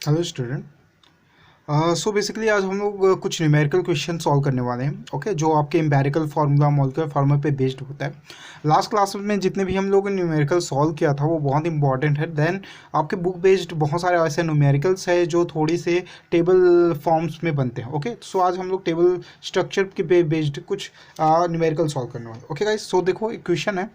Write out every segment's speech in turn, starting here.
Hello student. So basically आज हम लोग कुछ न्यूमेरिकल क्वेश्चन सॉल्व करने वाले हैं। ओके, जो आपके एम्पेरिकल फार्मूला मॉलिक्यूलर फार्मूला पे बेस्ड होता है। लास्ट क्लास में जितने भी हम लोगों ने न्यूमेरिकल सॉल्व किया था वो बहुत इंपॉर्टेंट है। देन आपके बुक बेस्ड बहुत सारे ऐसे न्यूमेरिकल्स है जो थोड़ी से टेबल फॉर्म्स में बनते हैं। ओके, सो आज हम लोग टेबल स्ट्रक्चर के बेस्ड कुछ न्यूमेरिकल सॉल्व करने वाले। ओके गाइस, सो देखो एक क्वेश्चन है।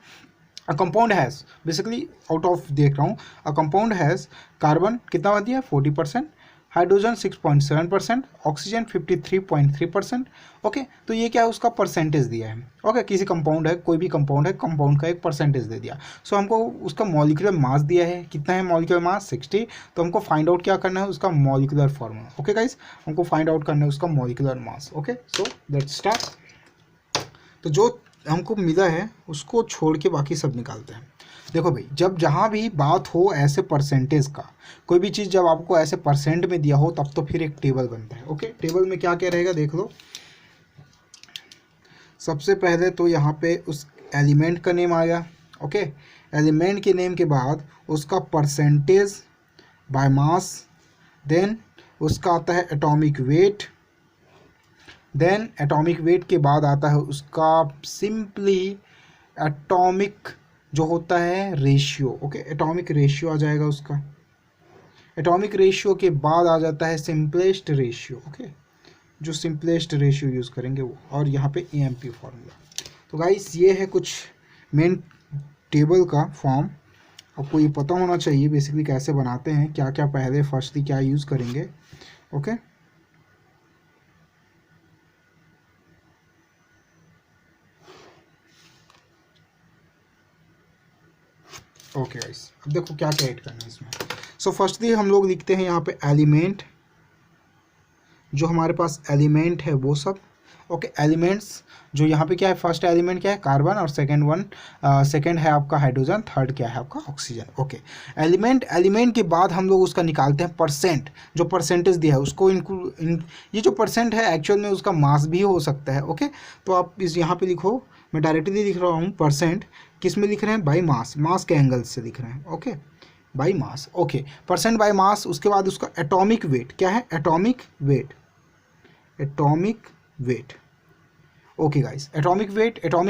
A compound has basically out of देख रहा हूँ। अ कंपाउंड हैज़ कार्बन कितना दिया है 40%, हाइड्रोजन 6.7%, ऑक्सीजन 53.3%। ओके, तो ये क्या है उसका परसेंटेज दिया है। ओके, किसी कंपाउंड है, कोई भी कंपाउंड है, कंपाउंड का एक परसेंटेज दे दिया। सो हमको उसका मॉलिक्यूलर मास दिया है, कितना है मॉलिक्यूलर मास 60। तो हमको फाइंड आउट क्या करना है उसका मॉलिक्यूलर फॉर्मूला। ओके गाइस, हमको फाइंड आउट करना है उसका molecular mass. Okay, so let's start. तो जो हमको मिला है उसको छोड़ के बाकी सब निकालते हैं। देखो भाई, जब जहाँ भी बात हो ऐसे परसेंटेज का, कोई भी चीज़ जब आपको ऐसे परसेंट में दिया हो तब तो फिर एक टेबल बनता है। ओके, टेबल में क्या क्या रहेगा देख लो। सबसे पहले तो यहाँ पे उस एलिमेंट का नेम आ गया। ओके, एलिमेंट के नेम के बाद उसका परसेंटेज बाय मास, देन उसका आता है atomic weight, then atomic weight के बाद आता है उसका सिंपली एटॉमिक जो होता है रेशियो। ओके, एटॉमिक रेशियो आ जाएगा उसका। एटॉमिक रेशियो के बाद आ जाता है सिंपलेस्ट रेशियो। ओके, जो सिंपलेस्ट रेशियो यूज़ करेंगे वो, और यहाँ पे EMP फार्मूला। तो गाइस ये है कुछ मेन टेबल का फॉर्म। आपको ये पता होना चाहिए बेसिकली कैसे बनाते हैं, क्या क्या पहले फर्स्टली क्या यूज़ करेंगे। ओके, ओके गाइस, अब देखो क्या क्या ऐड करना है इसमें। सो फर्स्टली हम लोग लिखते हैं यहाँ पे एलिमेंट, जो हमारे पास एलिमेंट है वो सब। ओके, एलिमेंट्स जो यहाँ पे क्या है, फर्स्ट एलिमेंट क्या है कार्बन, और सेकंड है आपका हाइड्रोजन, थर्ड क्या है आपका ऑक्सीजन। ओके, एलिमेंट के बाद हम लोग उसका निकालते हैं परसेंट। जो परसेंटेज दिया है उसको ये जो परसेंट है एक्चुअल में उसका मास भी हो सकता है। ओके, तो आप इस यहाँ पे लिखो, मैं डायरेक्टली लिख रहा हूँ परसेंट। किस में लिख रहे हैं, बाई मास, मास के एंगल से लिख रहे हैं। Okay, by mass. Okay, percent by mass. उसके बाद उसका एटॉमिक वेट क्या है, atomic weight, atomic weight. Okay guys, atomic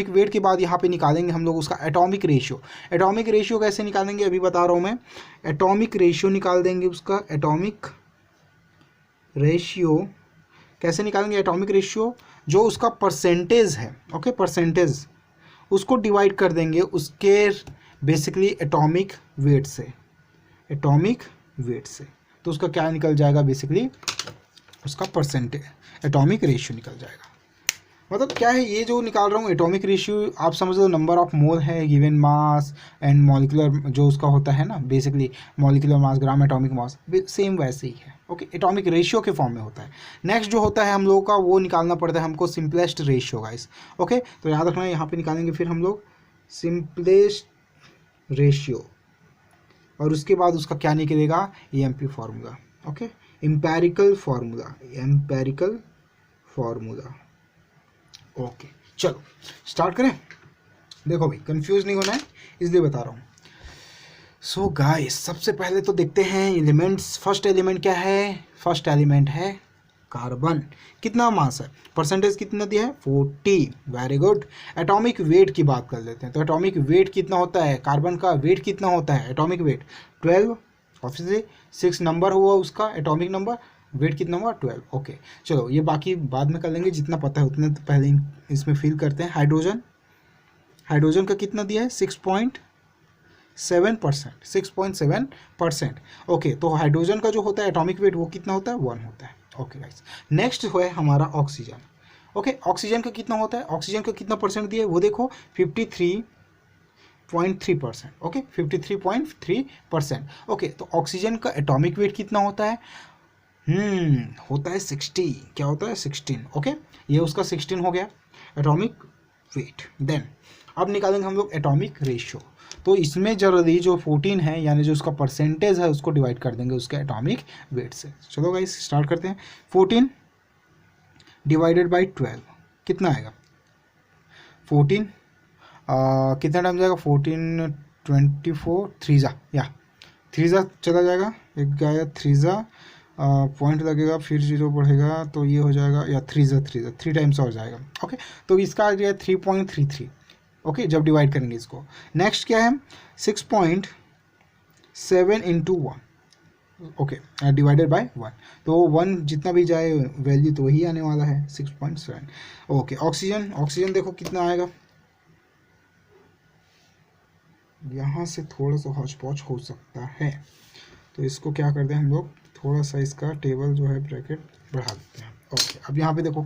weight के बाद यहाँ पे निकालेंगे हम लोग उसका एटॉमिक रेशियो। एटॉमिक रेशियो कैसे निकालेंगे अभी बता रहा हूँ मैं। एटॉमिक रेशियो निकाल देंगे उसका, एटॉमिक रेशियो कैसे निकालेंगे, एटॉमिक रेशियो जो उसका परसेंटेज है। ओके, परसेंटेज उसको डिवाइड कर देंगे उसके बेसिकली एटॉमिक वेट से, एटॉमिक वेट से। तो उसका क्या निकल जाएगा, बेसिकली उसका परसेंटेज एटॉमिक रेशियो निकल जाएगा। मतलब क्या है ये जो निकाल रहा हूँ एटॉमिक रेशियो, आप समझ लो नंबर ऑफ मोल है गिवन मास एंड मॉलिक्यूलर जो उसका होता है ना, basically molecular mass gram atomic mass same वैसे ही है। ओके, एटॉमिक रेशियो के फॉर्म में होता है। नेक्स्ट जो होता है हम लोगों का वो निकालना पड़ता है हमको सिंपलेस्ट रेशियो गाइस। ओके, तो याद रखना यहाँ पे निकालेंगे फिर हम लोग सिंपलेस्ट रेशियो, और उसके बाद उसका क्या निकलेगा, EMP formula. Okay, empirical formula, empirical formula. Okay, चलो स्टार्ट करें। देखो भाई, कंफ्यूज नहीं होना है इसलिए बता रहा हूँ। सो गाइस, सबसे पहले तो देखते हैं एलिमेंट्स। फर्स्ट एलिमेंट क्या है, फर्स्ट एलिमेंट है कार्बन। कितना मास है, परसेंटेज कितना दिया है 40। Very good. एटॉमिक वेट की बात कर लेते हैं। तो एटॉमिक वेट कितना होता है, कार्बन का वेट कितना होता है, एटॉमिक वेट 12। ऑब्वियसली 6 नंबर हुआ उसका एटॉमिक नंबर, वेट कितना हुआ 12। ओके, चलो ये बाकी बाद में कर लेंगे, जितना पता है उतने तो पहले इसमें फिल करते हैं। हाइड्रोजन, हाइड्रोजन का कितना दिया है 6.7%, 6.7%। ओके, तो हाइड्रोजन का जो होता है एटॉमिक वेट वो कितना होता है 1 होता है। ओके गाइस, नेक्स्ट है हमारा ऑक्सीजन। ओके, ऑक्सीजन का कितना होता है, ऑक्सीजन का कितना परसेंट दिया है वो देखो 53.3%। ओके, 53.3%। ओके, तो ऑक्सीजन का एटॉमिक वेट कितना होता है, होता है 60। क्या होता है 16। ओके, ये उसका 16 हो गया एटॉमिक वेट। देन अब निकालेंगे हम लोग एटॉमिक रेशियो। तो इसमें जल्दी जो 14 है यानी जो उसका परसेंटेज है उसको डिवाइड कर देंगे उसके एटॉमिक वेट से। चलो गाइस स्टार्ट करते हैं। 14 डिवाइडेड बाई 12 कितना आएगा, 14 कितना टाइम जाएगा, 14 24 3 जा या 3 ज़ा चला जाएगा, एक गया 3 ज़ा, पॉइंट लगेगा, फिर 0 बढ़ेगा तो ये हो जाएगा, या 3 ज़ा 3 टाइम्स और जाएगा। ओके, तो इसका आ गया 3.33। ओके, जब डिवाइड करेंगे इसको। नेक्स्ट क्या है, 6.7 इंटू 1, ओके, डिवाइडेड बाय 1, तो 1 जितना भी जाए वैल्यू तो वही आने वाला है 6.7। ओके, ऑक्सीजन देखो कितना आएगा, यहाँ से थोड़ा सा हौच पौच हो सकता है, तो इसको क्या करते हैं हम लोग, थोड़ा सा इसका टेबल जो है ब्रैकेट बढ़ा देते हैं। ओके, अब यहाँ पे देखो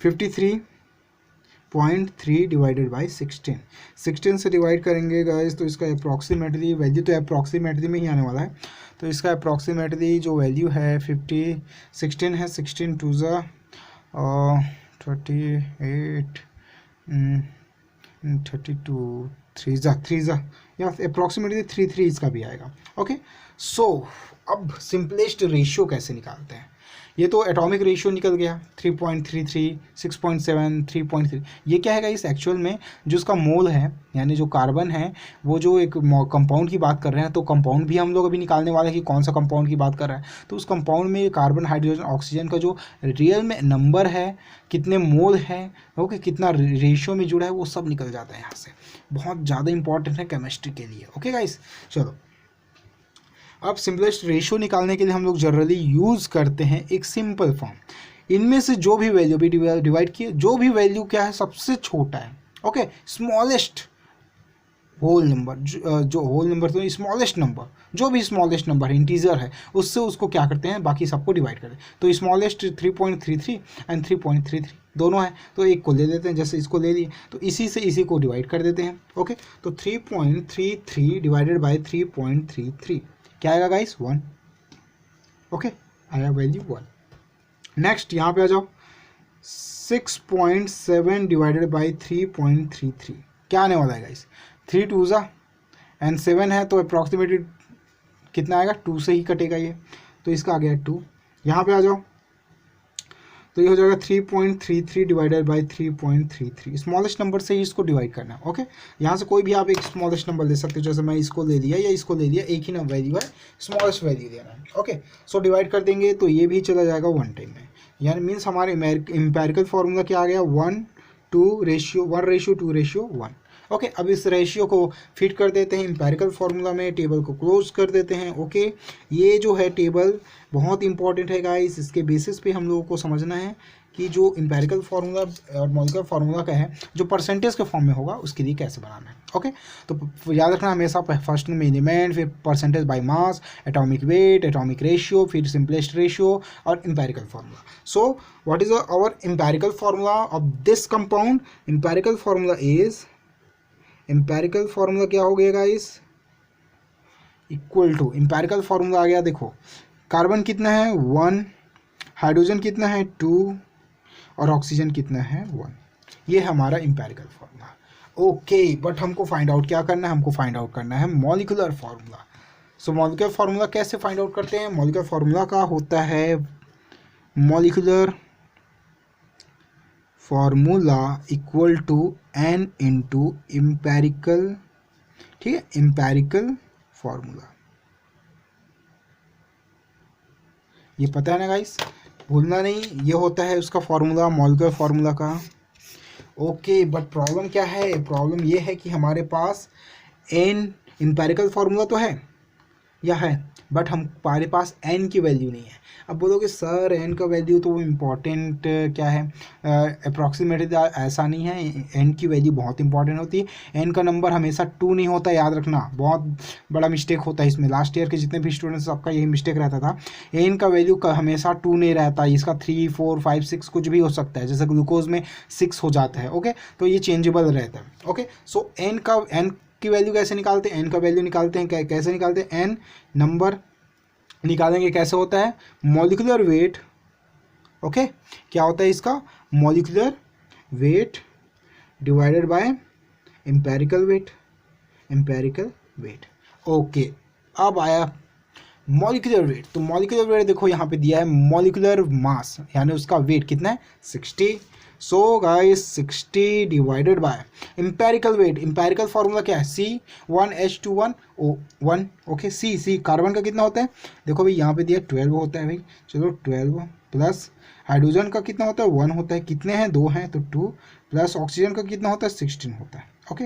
53.3 डिवाइडेड बाई 16 से डिवाइड करेंगे गाइस, तो इसका अप्रॉक्सीमेटली वैल्यू तो अप्रॉक्सीमेटली में ही आने वाला है, तो इसका अप्रॉक्सीमेटली जो वैल्यू है 16 है, 16 2 ज़ा 38 32 3 ज़ा या अप्रॉक्सीमेटली 3 इसका भी आएगा। ओके, सो अब सिंपलेस्ट रेशियो कैसे निकालते हैं, ये तो एटॉमिक रेशियो निकल गया 3.33, 6.7, 3.3। ये क्या है इस एक्चुअल में जो उसका मोल है, यानी जो कार्बन है, वो जो एक कंपाउंड की बात कर रहे हैं, तो कंपाउंड भी हम लोग अभी निकालने वाले हैं कि कौन सा कंपाउंड की बात कर रहा है। तो उस कंपाउंड में कार्बन, हाइड्रोजन, ऑक्सीजन का जो रियल में नंबर है, कितने मोल है, ओके, कितना रेशियो में जुड़ा है, वो सब निकल जाता है यहाँ से। बहुत ज़्यादा इंपॉर्टेंट है केमिस्ट्री के लिए। ओके गाइस, चलो अब सिंपलेस्ट रेशियो निकालने के लिए हम लोग जनरली यूज़ करते हैं एक सिंपल फॉर्म। इनमें से जो भी वैल्यू भी डिवाइड किए, जो भी वैल्यू क्या है सबसे छोटा है, ओके, स्मॉलेस्ट होल नंबर, जो होल नंबर तो स्मॉलेस्ट नंबर, जो भी स्मॉलेस्ट नंबर है, इंटीजर है, उससे उसको क्या करते हैं, बाकी सबको डिवाइड करते हैं। तो स्मॉलेस्ट 3.33 एंड 3.33 दोनों है, तो एक को ले लेते हैं, जैसे इसको ले लिए तो इसी से इसी को डिवाइड कर देते हैं। ओके, तो 3.33 डिवाइडेड बाई 3.33 क्या आएगा गाइस, 1। ओके, आया वैल्यू 1। नेक्स्ट यहाँ पे आ जाओ, 6.7 डिवाइडेड बाई 3.33 क्या आने वाला है गाइस, 3 2 ज़ा एंड 7 है, तो अप्रॉक्सीमेटली कितना आएगा, 2 से ही कटेगा ये, तो इसका आ गया 2। यहाँ पे आ जाओ तो ये हो जाएगा 3.33 डिवाइडेड बाई 3.33, स्मॉलेस्ट नंबर से ही इसको डिवाइड करना है। ओके, यहाँ से कोई भी आप एक स्मॉलेस्ट नंबर ले सकते हो, जैसे मैं इसको ले लिया या इसको ले लिया, एक ही ना वैल्यू है, स्मॉलेस्ट वैल्यू देना है। ओके, सो डिवाइड कर देंगे तो ये भी चला जाएगा 1 टाइम में, यानी मीन्स हमारे एम्पेरिकल फार्मूला क्या आ गया, 1:2:1। ओके, अब इस रेशियो को फिट कर देते हैं एम्पेरिकल फार्मूला में, टेबल को क्लोज कर देते हैं। ओके, ये जो है टेबल बहुत इंपॉर्टेंट है गाइस, इसके बेसिस पे हम लोगों को समझना है कि जो एम्पेरिकल फार्मूला और मॉलिक्यूलर फार्मूला का है, जो परसेंटेज के फॉर्म में होगा, उसके लिए कैसे बनाना है। ओके, तो याद रखना हमेशा फर्स्ट में एलिमेंट, फिर percentage by mass, atomic weight, atomic ratio, फिर सिंपलेस्ट रेशियो और empirical formula. So what is our empirical formula of this compound, empirical formula is, empirical formula क्या हो गया guys, equal to, empirical formula आ गया, देखो carbon कितना है 1, हाइड्रोजन कितना है 2 और ऑक्सीजन कितना है 1, ये हमारा एम्पेरिकल फार्मूला। ओके, बट हमको फाइंड आउट क्या करना है, हमको फाइंड आउट करना है molecular formula. So molecular formula कैसे फाइंड आउट करते हैं, मॉलिक्यूलर फार्मूला का होता है molecular formula equal to n into empirical, ठीक है, एम्पेरिकल फार्मूला, ये पता है ना गाइस, भूलना नहीं, ये होता है उसका फार्मूला मॉलिक्यूलर फार्मूला का। ओके, बट प्रॉब्लम क्या है, प्रॉब्लम ये है कि हमारे पास n एम्पेरिकल फार्मूला तो है या है, बट हमारे पास n की वैल्यू नहीं है। अब बोलोगे सर n का वैल्यू तो इम्पॉर्टेंट क्या है, अप्रॉक्सीमेटली ऐसा नहीं है, n की वैल्यू बहुत इंपॉर्टेंट होती है। n का नंबर हमेशा 2 नहीं होता, याद रखना, बहुत बड़ा मिस्टेक होता है इसमें, लास्ट ईयर के जितने भी स्टूडेंट्स सबका यही मिस्टेक रहता था, n का वैल्यू हमेशा 2 नहीं रहता, इसका 3 4 5 6 कुछ भी हो सकता है, जैसे ग्लूकोज में 6 हो जाता है। ओके, तो ये चेंजेबल रहता है। ओके, सो n की वैल्यू कैसे निकालते हैं, n का वैल्यू निकालते हैं, कैसे निकालते हैं, n नंबर निकालेंगे, कैसे होता है, मॉलिक्यूलर वेट। ओके, क्या होता है इसका, molecular weight divided by empirical weight, empirical weight. Okay, अब आया मॉलिक्यूलर वेट, तो मॉलिक्यूलर वेट देखो यहाँ पे दिया है, मॉलिक्यूलर मास यानी उसका वेट कितना है 60, so guys 60 divided by empirical weight, empirical formula क्या है, C1H21O1, ओके। सी कार्बन का कितना होता है, देखो भाई यहाँ पे दिया 12 होता है भाई, चलो 12 प्लस हाइड्रोजन का कितना होता है 1 होता है, कितने हैं 2 हैं तो 2, प्लस ऑक्सीजन का कितना होता है 16 होता है, ओके।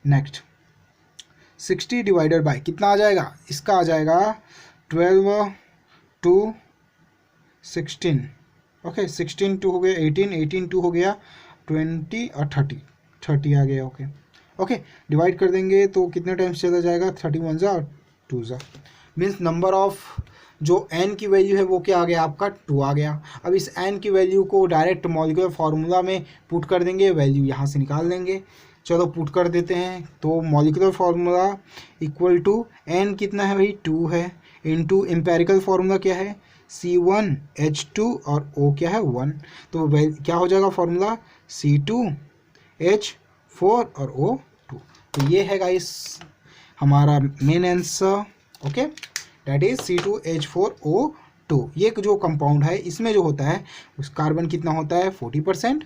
नेक्स्ट 60 डिवाइडेड बाय कितना आ जाएगा, इसका आ जाएगा 12 2 16, ओके। 16 2 हो गया 18, 18 2 हो गया 20 और 30 आ गया, ओके ओके। डिवाइड कर देंगे तो कितने टाइम्स चला जाएगा, 31 जा और 2 जा, मीन्स नंबर ऑफ जो n की वैल्यू है वो क्या आ गया आपका 2 आ गया। अब इस n की वैल्यू को डायरेक्ट मॉलिक्यूलर फार्मूला में पुट कर देंगे, वैल्यू यहाँ से निकाल देंगे, चलो पुट कर देते हैं। तो molecular formula equal to n कितना है भाई 2 है, इनटू एम्पेरिकल फार्मूला क्या है C1H2 और O क्या है 1, तो क्या हो जाएगा फार्मूला C2H4 और O2। तो ये है गाइस हमारा main answer, okay, that is C2H4O2। ये जो कंपाउंड है इसमें जो होता है उस कार्बन कितना होता है 40%,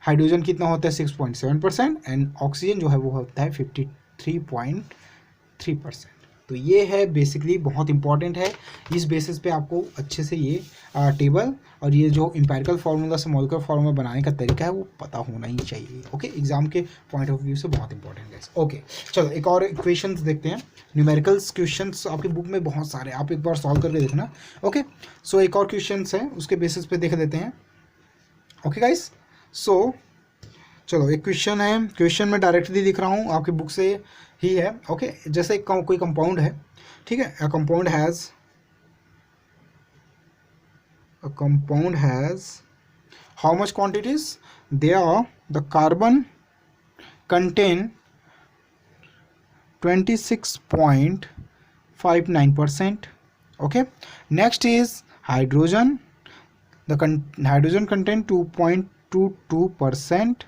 हाइड्रोजन कितना होता है 6.7% एंड ऑक्सीजन जो है वो होता है 53.3%। तो ये है बेसिकली बहुत इंपॉर्टेंट है, इस बेसिस पे आपको अच्छे से ये टेबल और ये जो एम्पेरिकल फार्मूला से मॉलिक्यूलर फार्मूला बनाने का तरीका है वो पता होना ही चाहिए, ओके। एग्जाम के पॉइंट ऑफ व्यू से बहुत इंपॉर्टेंट है, ओके। चलो एक और इक्वेशंस देखते हैं, न्यूमेरिकल्स क्वेश्चंस आपकी बुक में बहुत सारे, आप एक बार सॉल्व करके देखना, ओके। सो एक और क्वेश्चंस है उसके बेसिस पे देख लेते हैं, ओके गाइस। सो चलो एक क्वेश्चन है, क्वेश्चन में डायरेक्टली लिख रहा हूँ आपकी बुक से ही है, ओके। जैसे कोई कंपाउंड है, ठीक है, a compound has how much quantities, there the carbon contain 26.59%, okay. Next is hydrogen, the hydrogen contain 2.22%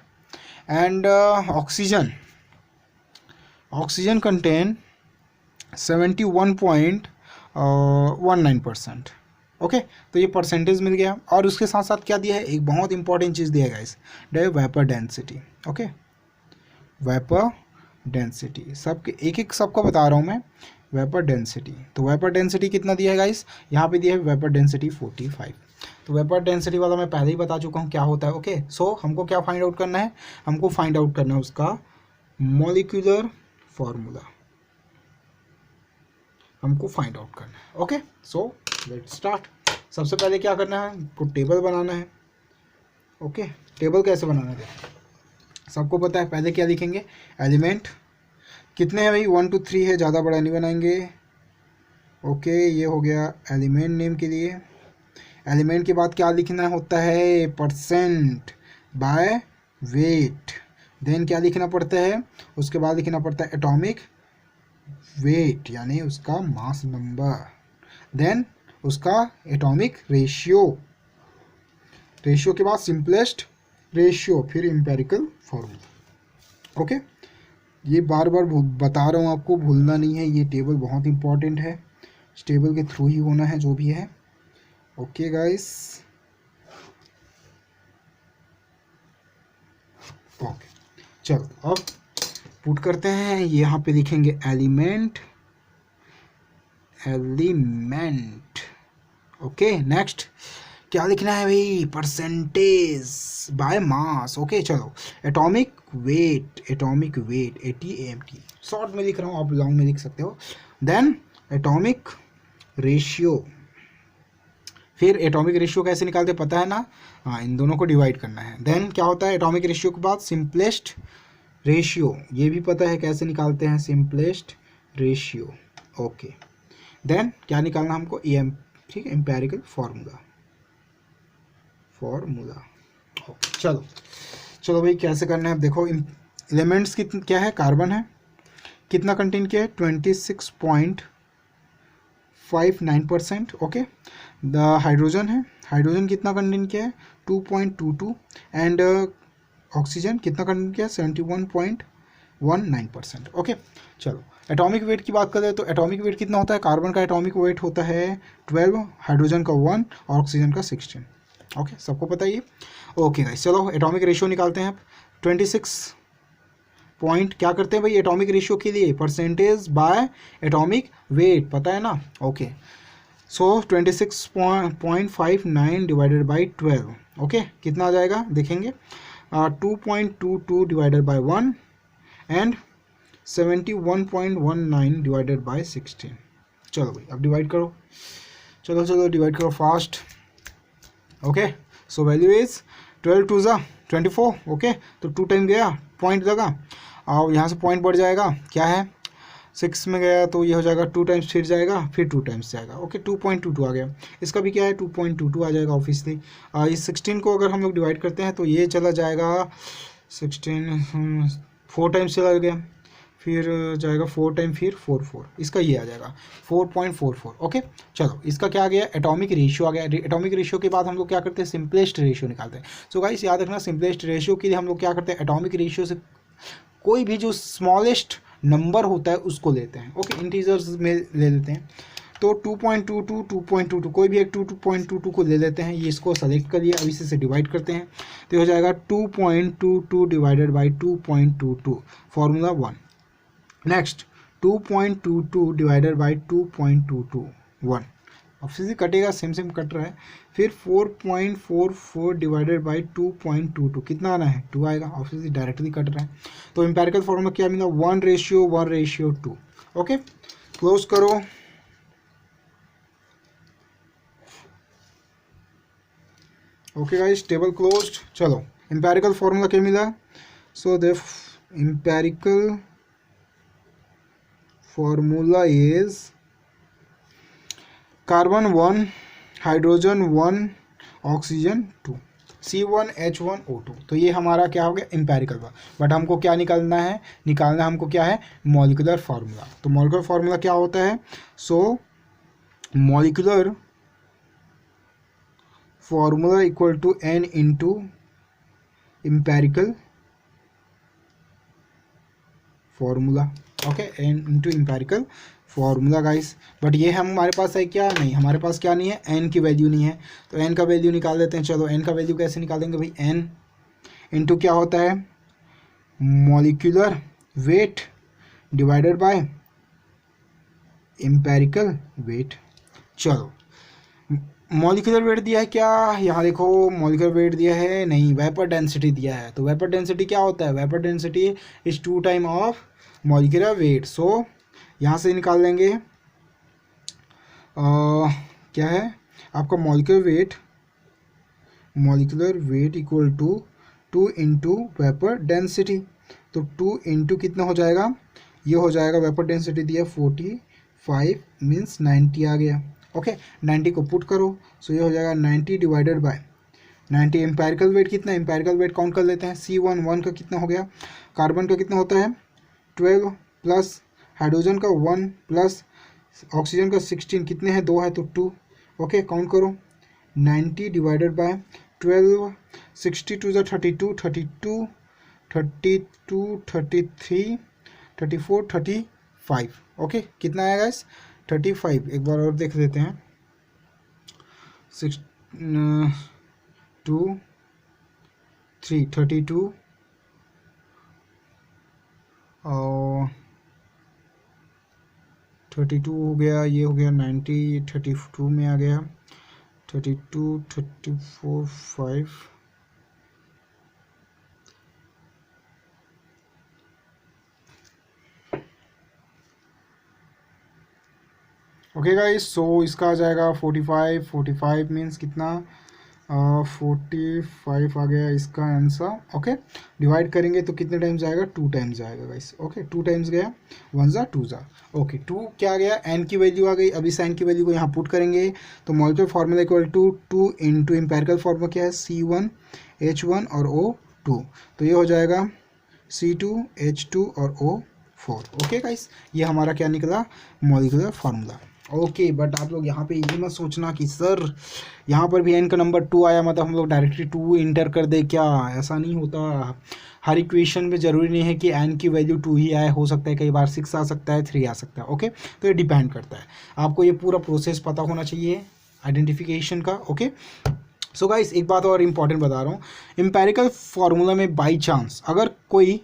and oxygen contain 71.19%, okay. तो ये परसेंटेज मिल गया और उसके साथ साथ क्या दिया है, एक बहुत इंपॉर्टेंट चीज़ दिया है guys, vapour density, okay. Vapour density सबके एक सबको बता रहा हूँ मैं, वेपर डेंसिटी। तो वेपर डेंसिटी कितना दिया है गाइस, यहाँ पे दिया है वेपर डेंसिटी 45। तो वेपर डेंसिटी वाला मैं पहले ही बता चुका हूँ क्या होता है, ओके। सो हमको क्या फाइंड आउट करना है, हमको फाइंड आउट करना है उसका मॉलिक्यूलर फार्मूला, हमको फाइंड आउट करना है, ओके। So let's start. सबसे पहले क्या करना है, हमको टेबल बनाना है, ओके। टेबल कैसे बनाना है सबको पता है, पहले क्या लिखेंगे, एलिमेंट कितने हैं भाई 1 2 3 है, ज़्यादा बड़ा नहीं बनाएंगे, ओके। ये हो गया एलिमेंट नेम के लिए। एलिमेंट के बाद क्या लिखना होता है, परसेंट बाय वेट। देन क्या लिखना पड़ता है, उसके बाद लिखना पड़ता है एटॉमिक वेट यानी उसका मास नंबर, देन उसका एटॉमिक रेशियो, रेशियो के बाद सिंपलेस्ट रेशियो, फिर एम्पेरिकल फार्मूला, ओके। ये बार बार बता रहा हूँ आपको, भूलना नहीं है, ये टेबल बहुत इंपॉर्टेंट है, इस टेबल के थ्रू ही होना है जो भी है, ओके गाइस, ओके। चलो अब पुट करते हैं, यहाँ पे लिखेंगे एलिमेंट, ओके। नेक्स्ट क्या लिखना है भाई, परसेंटेज बाय मास, ओके। चलो एटॉमिक वेट 80 AMT, शॉर्ट में लिख रहा हूँ, आप लॉन्ग में लिख सकते हो। देन एटॉमिक रेशियो, फिर एटॉमिक रेशियो कैसे निकालते पता है ना, हाँ, इन दोनों को डिवाइड करना है। देन क्या होता है एटॉमिक रेशियो के बाद सिंपलेस्ट रेशियो, ये भी पता है कैसे निकालते हैं, सिंपलेस्ट रेशियो, ओके। देन क्या निकालना हमको, EM, ठीक है, एम्पेरिकल फार्मूला, ओके। चलो भाई कैसे करना है, देखो एलिमेंट्स क्या है, कार्बन है, कितना कंटेन किया है 26.59%, ओके। द हाइड्रोजन है, हाइड्रोजन कितना कंटेन किया है 2.22 एंड ऑक्सीजन कितना कंटेन किया है 71.19%, ओके। चलो एटॉमिक वेट की बात करें तो एटॉमिक वेट कितना होता है, कार्बन का एटॉमिक वेट होता है 12, हाइड्रोजन का 1 और ऑक्सीजन का 16, ओके, सबको पता ही है। ओके गाइस, चलो एटॉमिक रेशियो निकालते हैं। 26 पॉइंट क्या करते हैं भाई एटॉमिक रेशियो के लिए, परसेंटेज बाय एटॉमिक वेट, पता है ना। Okay, so 26.59 divided by 12, okay कितना आ जाएगा देखेंगे, 2.22 divided by 1 and 71.19 divided by 16। चलो भाई अब डिवाइड करो, चलो डिवाइड करो fast. Okay, so value is 12 2 ज़ा 24, ओके तो 2 टाइम गया, पॉइंट लगा और यहाँ से पॉइंट बढ़ जाएगा, क्या है 6 में गया तो ये हो जाएगा 2 टाइम्स फिर जाएगा, फिर 2 टाइम्स जाएगा, ओके 2.22 आ गया। इसका भी क्या है 2.22 आ जाएगा ऑब्वियसली। इस 16 को अगर हम लोग डिवाइड करते हैं तो ये चला जाएगा 16 4 टाइम्स चला गया, फिर जाएगा 4 टाइम फिर 4 इसका ये आ जाएगा 4.44, ओके। चलो इसका क्या आ गया एटॉमिक रेशियो आ गया। एटॉमिक रेशियो के बाद हम लोग क्या करते हैं सिंपलेस्ट रेशियो निकालते हैं। सो गाइस याद रखना सिंपलेस्ट रेशियो के लिए हम लोग क्या करते हैं एटॉमिक रेशियो से कोई भी जो स्मॉलेस्ट नंबर होता है उसको लेते हैं, ओके इंटीजर्स में ले लेते हैं। तो 2.22 कोई भी एक 2.22 को ले लेते हैं, ये इसको सेलेक्ट कर लिया, अब इसी से डिवाइड करते हैं तो हो जाएगा 2.22 divided by 2.22 formula 1। Next 2.22 divided by 2.221, obviously कटेगा, सेम कट रहा है। फिर 4.44 डिवाइडेड बाई 2.22 कितना आना है 2 आएगा, ऑब्वियसली डायरेक्टली कट रहा है। तो एम्पेरिकल फॉर्मूला क्या मिला 1:1:2, ओके क्लोज करो। Okay guys table closed. चलो एम्पेरिकल फॉर्मूला क्या मिला, so the empirical formula is carbon 1 hydrogen 1 oxygen 2 C1H1O2। तो ये हमारा क्या हो गया एम्पेरिकल का, बट हमको क्या निकालना है हमको क्या है मॉलिक्यूलर फार्मूला। तो मॉलिक्यूलर फार्मूला क्या होता है, so molecular formula equal to N into empirical formula, okay N into empirical formula guys. But ये हमारे पास है क्या नहीं, हमारे पास क्या नहीं है n की वैल्यू नहीं है, तो n का वैल्यू निकाल देते हैं। चलो n का वैल्यू कैसे निकालेंगे भाई, n इंटू क्या होता है molecular weight divided by empirical weight. चलो मॉलिक्यूलर वेट दिया है क्या, यहाँ देखो मॉलिक्यूलर वेट दिया है नहीं, वेपर डेंसिटी दिया है। तो वेपर डेंसिटी क्या होता है, vapour density is 2 time of molecular weight. सो यहाँ से निकाल लेंगे क्या है आपका molecular weight equal to 2 into vapour density. तो 2 इंटू कितना हो जाएगा, ये हो जाएगा वेपर डेंसिटी दिया 45 मीन्स 90 आ गया, ओके 90 को पुट करो, सो ये हो जाएगा 90 डिवाइडेड बाय 90। एम्पेरिकल वेट कितना, एम्पेरिकल वेट काउंट कर लेते हैं। C1 का कितना हो गया, कार्बन का कितना होता है 12 प्लस हाइड्रोजन का 1 प्लस ऑक्सीजन का 16, कितने हैं 2 है तो 2, ओके काउंट करो 90 डिवाइडेड बाय 12, 62 ज़ा 32, 32 33 34 35, ओके कितना आएगा इस 35। एक बार और देख लेते हैं 6 2 3 32 और 32 हो गया, ये हो गया 90, 32 में आ गया 32 34 5 ओके गाइस। सो इसका आ जाएगा 45 मीन्स कितना 45 आ गया इसका आंसर, ओके डिवाइड करेंगे तो कितने टाइम्स जाएगा 2 टाइम्स जाएगा गाइस, ओके 2 टाइम्स गया 1 ज़ा 2 ज़ा, ओके 2 क्या गया n की वैल्यू आ गई। अब इस n की वैल्यू को यहाँ पुट करेंगे तो molecular formula equal to 2 into empirical formula क्या है C1H1 और O2, तो ये हो जाएगा C2H2 और O4, ओके गाइस ये हमारा क्या निकला मॉलिक्यूलर फार्मूला, ओके। बट आप लोग यहाँ पे ये मत सोचना कि सर यहाँ पर भी n का नंबर 2 आया मतलब हम लोग डायरेक्टली 2 इंटर कर दे, क्या ऐसा नहीं होता। हर इक्वेशन में ज़रूरी नहीं है कि n की वैल्यू 2 ही आए, हो सकता है कई बार 6 आ सकता है 3 आ सकता है, ओके तो ये डिपेंड करता है। आपको ये पूरा प्रोसेस पता होना चाहिए आइडेंटिफिकेशन का, ओके सो गाइस एक बात और इम्पॉर्टेंट बता रहा हूँ, एम्पेरिकल फार्मूला में बाई चांस अगर कोई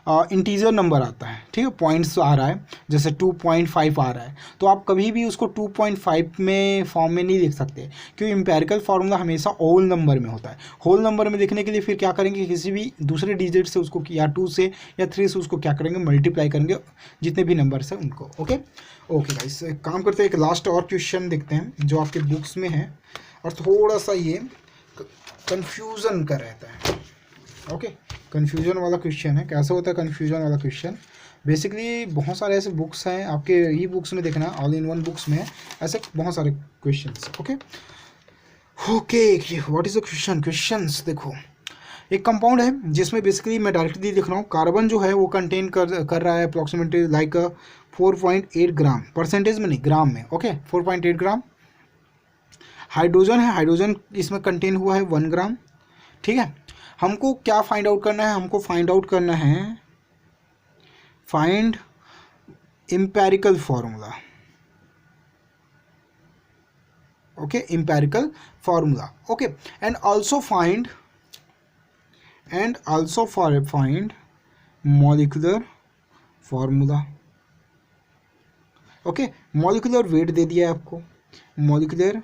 इंटीजर नंबर आता है, ठीक है, पॉइंट्स आ रहा है, जैसे 2.5 आ रहा है, तो आप कभी भी उसको 2.5 में फॉर्म में नहीं लिख सकते, क्योंकि एम्पेरिकल फार्मूला हमेशा होल नंबर में होता है। होल नंबर में लिखने के लिए फिर क्या करेंगे, किसी भी दूसरे डिजिट से उसको या 2 से या 3 से उसको क्या करेंगे, मल्टीप्लाई करेंगे जितने भी नंबर्स हैं उनको। ओके ओके गाइस, एक काम करते हैं, एक लास्ट और क्वेश्चन देखते हैं जो आपके बुक्स में है और थोड़ा सा ये कंफ्यूजन का रहता है। ओके, कंफ्यूजन वाला क्वेश्चन है। कैसे होता है कंफ्यूजन वाला क्वेश्चन? बेसिकली बहुत सारे ऐसे बुक्स हैं आपके ई बुक्स में, देखना ऑल इन वन बुक्स में ऐसे बहुत सारे questions. Okay okay, what is the question? Questions देखो, एक कंपाउंड है जिसमें बेसिकली मैं डायरेक्टली लिख रहा हूँ, कार्बन जो है वो कंटेन कर रहा है अप्रॉक्सीमेटली लाइक 4.8 ग्राम, परसेंटेज में नहीं ग्राम में। ओके 4.8 ग्राम। हाइड्रोजन है, हाइड्रोजन इसमें कंटेन हुआ है 1 ग्राम। ठीक है, हमको क्या फाइंड आउट करना है? हमको फाइंड आउट करना है find empirical formula. Okay, empirical formula. Okay, and also find molecular formula. Okay, molecular weight दे दिया है आपको, मॉलिक्यूलर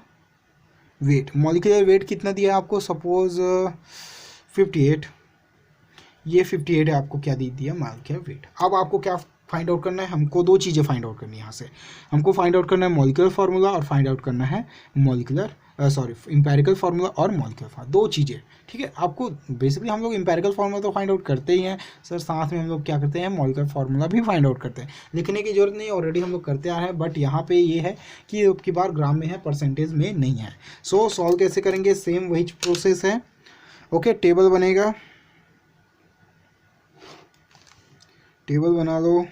वेट कितना दिया है आपको? सपोज 58, ये 58 है, आपको क्या दे दिया? Molecular weight. अब आपको क्या फाइंड आउट करना है? हमको दो चीज़ें फाइंड आउट करनी है यहाँ से। हमको फाइंड आउट करना है मॉलिक्यूलर फार्मूला और फाइंड आउट करना है एम्पेरिकल फार्मूला और मॉलिक्यूलर फार्मूला, दो चीज़ें। ठीक है, आपको बेसिकली हम लोग एम्पेरिकल फार्मूला तो फाइंड आउट करते ही हैं सर, साथ में हम लोग क्या करते हैं, मॉलिक्यूलर फार्मूला भी फाइंड आउट करते हैं। लिखने की जरूरत नहीं, ऑलरेडी हम लोग करते आ रहे हैं, बट यहाँ पे ये है कि अब की बार ग्राम में है, परसेंटेज में नहीं है। सो सॉल्व कैसे करेंगे? सेम वही प्रोसेस है। ओके, टेबल बनेगा, टेबल बना लो।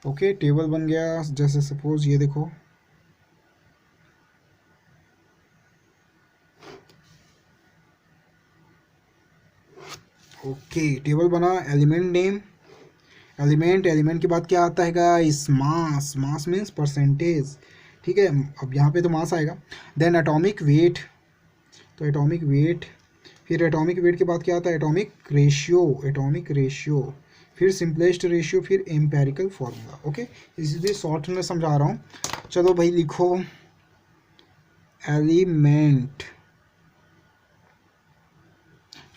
ओके, टेबल बन गया। जैसे सपोज ये देखो, ओके टेबल बना। एलिमेंट नेम, एलिमेंट के बाद क्या आता है गाइस? Mass means percentage. ठीक है, अब यहाँ पे तो मास आएगा। देन एटॉमिक वेट, तो एटॉमिक वेट, फिर एटॉमिक वेट के बाद क्या आता है? एटॉमिक रेशियो, फिर सिंपलेस्ट रेशियो, फिर एम्पेरिकल फार्मूला। ओके, इसलिए शॉर्ट में समझा रहा हूँ। चलो भाई लिखो एलिमेंट,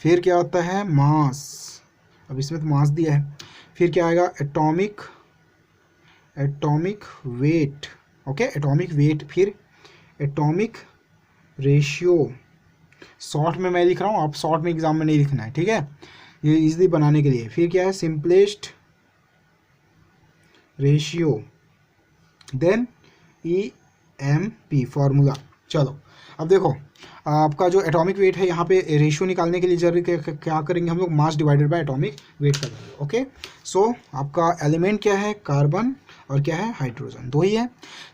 फिर क्या होता है? मास, अब इसमें तो मास दिया है। फिर क्या आएगा? Atomic weight. Okay, atomic weight, फिर एटॉमिक रेशियो। शॉर्ट में मैं लिख रहा हूँ, आप शॉर्ट में एग्जाम में नहीं लिखना है, ठीक है, ये इजीली बनाने के लिए। फिर क्या है? Simplest ratio, then EMP formula. चलो अब देखो, आपका जो एटॉमिक वेट है, यहाँ पे रेशियो निकालने के लिए जरूरी क्या करेंगे हम लोग? Mass divided by atomic weight कर देंगे। ओके, सो आपका एलिमेंट क्या है? कार्बन, और क्या है? हाइड्रोजन, दो ही है।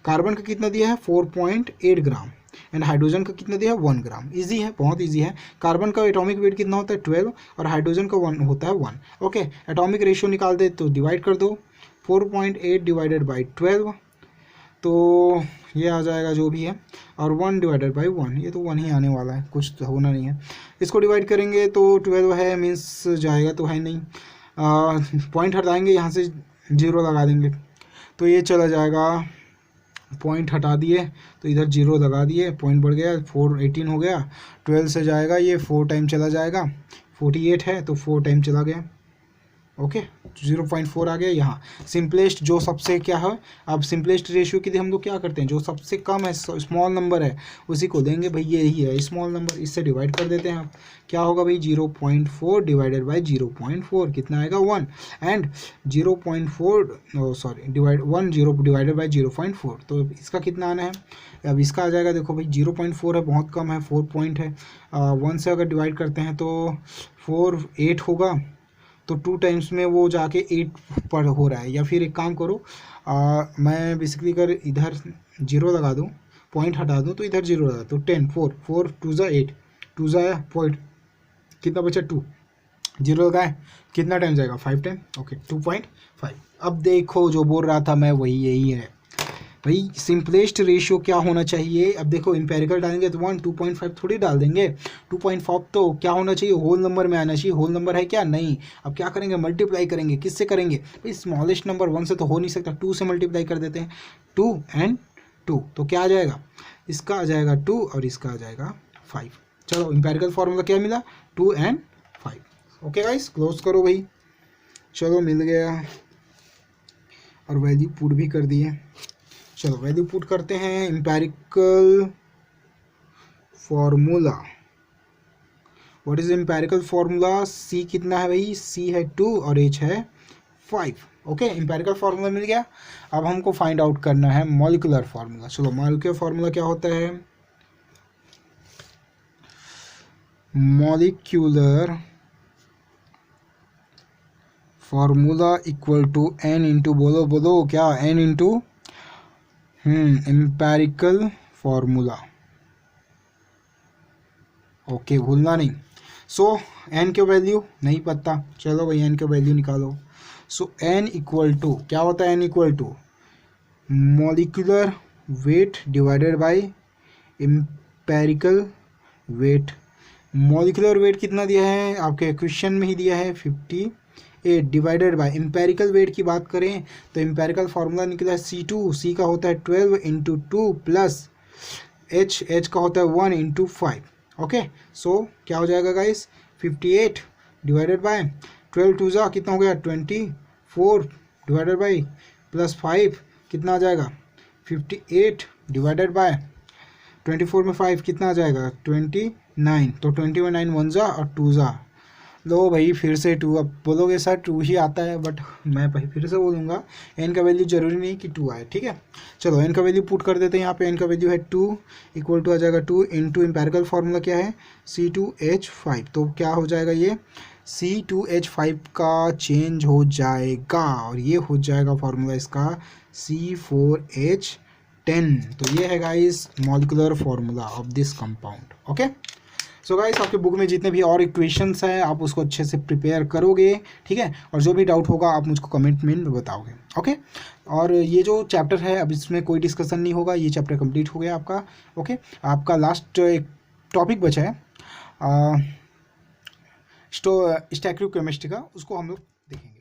कार्बन का कितना दिया है? 4.8 ग्राम, एंड हाइड्रोजन का कितना दिया है? 1 ग्राम। इजी है, बहुत इजी है। कार्बन का एटॉमिक वेट कितना होता है? 12, और हाइड्रोजन का 1 होता है 1। ओके, एटॉमिक रेशियो निकाल दे तो डिवाइड कर दो, 4.8 डिवाइडेड बाई 12, तो ये आ जाएगा जो भी है, और 1 डिवाइडेड बाई 1, ये तो 1 ही आने वाला है, कुछ तो होना नहीं है। इसको डिवाइड करेंगे तो 12 है, मीन्स जाएगा तो है नहीं, पॉइंट हटाएंगे, यहाँ से 0 लगा देंगे तो ये चला जाएगा। पॉइंट हटा दिए तो इधर 0 लगा दिए, पॉइंट बढ़ गया, 418 हो गया। 12 से जाएगा ये 4 टाइम चला जाएगा, 48 है तो 4 टाइम चला गया। ओके, 0.4 आ गया यहाँ। सिंपलेस्ट जो सबसे क्या है, अब सिंपलेस्ट रेशियो के लिए हम लोग क्या करते हैं? जो सबसे कम है, स्मॉल नंबर है, उसी को देंगे भाई, ये ही है स्मॉल नंबर, इससे डिवाइड कर देते हैं। क्या होगा भाई? 0.4 डिवाइडेड बाई 0.4 कितना आएगा? 1, एंड 0.4 डिवाइड 1 0 डिवाइडेड बाई 0.4, तो इसका कितना आना है? अब इसका आ जाएगा, देखो भाई 0.4 है, बहुत कम है, 4 पॉइंट है, 1 से अगर डिवाइड करते हैं तो 4 8 होगा, तो 2 टाइम्स में वो जाके 8 पर हो रहा है। या फिर एक काम करो, मैं बेसिकली अगर इधर 0 लगा दूँ, पॉइंट हटा दूँ, तो इधर 0 लगा, तो 10 4 2 ज़ा 8, 2 ज़ा पॉइंट कितना बचा? 2, 0 लगाए, कितना टाइम जाएगा? 5 टाइम। ओके, 2.5। अब देखो जो बोल रहा था मैं, वही यही है, भाई सिंपलेस्ट रेशियो क्या होना चाहिए? अब देखो एम्पेरिकल डालेंगे तो 1, 2.5 थोड़ी डाल देंगे, 2.5 तो क्या होना चाहिए? होल नंबर में आना चाहिए। होल नंबर है क्या? नहीं। अब क्या करेंगे? मल्टीप्लाई करेंगे। किससे करेंगे भाई? स्मॉलेस्ट नंबर 1 से तो हो नहीं सकता, 2 से मल्टीप्लाई कर देते हैं। 2 एंड 2 तो क्या आ जाएगा? इसका आ जाएगा 2 और इसका आ जाएगा 5। चलो एम्पेरिकल फॉर्मूला क्या मिला? 2 एंड 5। ओके गाइस, क्लोज करो भाई। चलो मिल गया और वैल्यू पुट भी कर दिए। चलो वैल्यू पुट करते हैं। Empirical formula, what is empirical formula? C कितना है भाई? सी है 2 और एच है 5। ओके, एम्पेरिकल फार्मूला मिल गया। अब हमको फाइंड आउट करना है मॉलिक्यूलर फार्मूला। चलो मॉलिक्यूलर फार्मूला क्या होता है? Molecular formula equal to n into, बोलो बोलो क्या? N into empirical formula. Okay, भूलना नहीं। सो एन के वैल्यू नहीं पता, चलो भाई एन के वैल्यू निकालो। सो एन इक्वल टू क्या होता है? N equal to molecular weight divided by empirical weight. Molecular weight कितना दिया है? आपके क्वेश्चन में ही दिया है 58 डिवाइडेड बाय एम्पेरिकल वेट की बात करें तो एम्पेरिकल फार्मूला निकला है C2। सी का होता है 12 इंटू 2 प्लस एच का होता है 1 इंटू 5। ओके, सो क्या हो जाएगा गाइस? 58 डिवाइडेड बाय 12 टू जा कितना हो गया? 24 डिवाइडेड बाय प्लस 5 कितना आ जाएगा? 58 डिवाइडेड बाय 24 में 5 कितना आ जाएगा? 29। तो 20 में 9 1 जा और 2 जा। लो भाई फिर से 2। अब बोलोगे सर 2 ही आता है, बट मैं भाई फिर से बोलूँगा एन का वैल्यू जरूरी नहीं कि 2 आए, ठीक है। चलो एन का वैल्यू पुट कर देते हैं यहाँ पे। एन का वैल्यू है 2 इक्वल टू आ जाएगा 2 इंटू एम्पेरिकल फार्मूला क्या है? C2H5। तो क्या हो जाएगा? ये C2H5 का चेंज हो जाएगा और ये हो जाएगा फार्मूला इसका C4H10। तो ये है guys molecular formula of this compound. Okay, so guys आपके बुक में जितने भी और इक्वेशंस हैं आप उसको अच्छे से प्रिपेयर करोगे, ठीक है। और जो भी डाउट होगा आप मुझको कमेंट में बताओगे। ओके, और ये जो चैप्टर है अब इसमें कोई डिस्कशन नहीं होगा, ये चैप्टर कंप्लीट हो गया आपका। ओके, आपका लास्ट एक टॉपिक बचा है स्टैक्योकेमिस्ट्री का, उसको हम लोग देखेंगे।